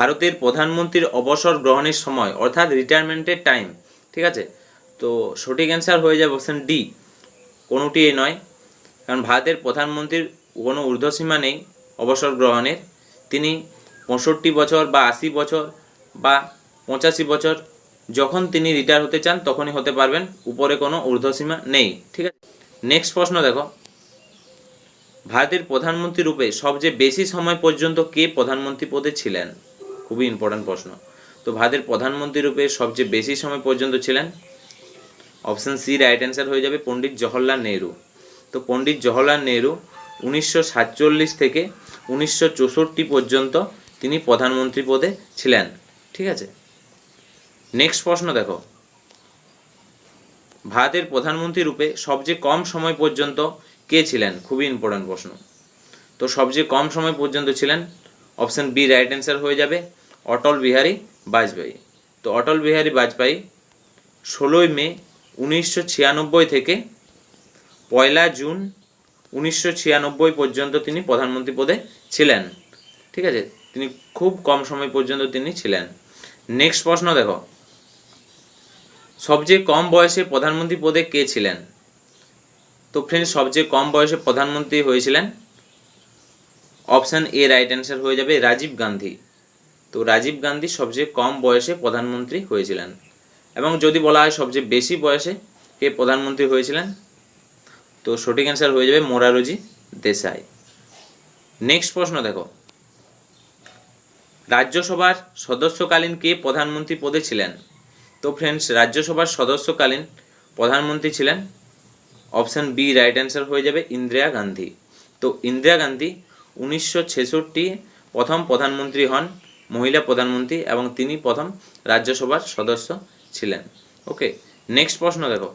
ভারতের প্রধানমন্ত্রীর অবসর গ্রহণের সময় অর্থাৎ রিটায়ারমেন্টের টাইম, ঠিক আছে। তো সঠিক অ্যান্সার হয়ে যাবে অপশান ডি, কোনোটি এ নয়। কারণ ভারতের প্রধানমন্ত্রীর কোনো ঊর্ধ্বসীমা নেই অবসর গ্রহণের। তিনি 65 বছর বা 80 বছর বা 85 বছর যখন তিনি রিটায়ার হতে চান তখনই হতে পারবেন, উপরে কোনো ঊর্ধ্বসীমা নেই, ঠিক আছে। নেক্সট প্রশ্ন দেখো, ভারতের প্রধানমন্ত্রী রূপে সবচেয়ে বেশি সময় পর্যন্ত কে প্রধানমন্ত্রী পদে ছিলেন? খুবই ইম্পর্ট্যান্ট প্রশ্ন। তো ভারতের প্রধানমন্ত্রী রূপে সবচেয়ে বেশি সময় পর্যন্ত ছিলেন, অপশান সি রাইট অ্যান্সার হয়ে যাবে পণ্ডিত জওহরলাল নেহরু। তো পণ্ডিত জওহরলাল নেহরু 1947 থেকে 1964 পর্যন্ত তিনি প্রধানমন্ত্রী পদে ছিলেন, ঠিক আছে। নেক্সট প্রশ্ন দেখো, ভারতের প্রধানমন্ত্রী রূপে সবচেয়ে কম সময় পর্যন্ত কে ছিলেন? খুবই ইম্পর্ট্যান্ট প্রশ্ন। তো সবচেয়ে কম সময় পর্যন্ত ছিলেন, অপশান বি রাইট অ্যান্সার হয়ে যাবে অটল বিহারী বাজপেয়ী। তো অটল বিহারী বাজপেয়ী 16 মে 1996 থেকে 1 জুন 1996 পর্যন্ত তিনি প্রধানমন্ত্রী পদে ছিলেন, ঠিক আছে। তিনি খুব কম সময় পর্যন্ত তিনি ছিলেন। নেক্সট প্রশ্ন দেখো, সবচেয়ে কম বয়সে প্রধানমন্ত্রী পদে কে ছিলেন? তো ফ্রেন্ডস, সবচেয়ে কম বয়সে প্রধানমন্ত্রী হয়েছিলেন, অপশান এ রাইট অ্যান্সার হয়ে যাবে রাজীব গান্ধী। তো রাজীব গান্ধী সবচেয়ে কম বয়সে প্রধানমন্ত্রী হয়েছিলেন। এবং যদি বলা হয় সবচেয়ে বেশি বয়সে কে প্রধানমন্ত্রী হয়েছিলেন, তো সঠিক অ্যান্সার হয়ে যাবে মোরারজি দেশাই। নেক্সট প্রশ্ন দেখো, রাজ্যসভার সদস্যকালীন কে প্রধানমন্ত্রী পদে ছিলেন? তো ফ্রেন্ডস, রাজ্যসভার সদস্যকালীন প্রধানমন্ত্রী ছিলেন, অপশান বি রাইট অ্যান্সার হয়ে যাবে ইন্দিরা গান্ধী। তো ইন্দিরা গান্ধী 1966 প্রথম প্রধানমন্ত্রী হন, মহিলা প্রধানমন্ত্রী, এবং তিনি প্রথম রাজ্যসভার সদস্য ছিলেন। ওকে, নেক্সট প্রশ্ন দেখো,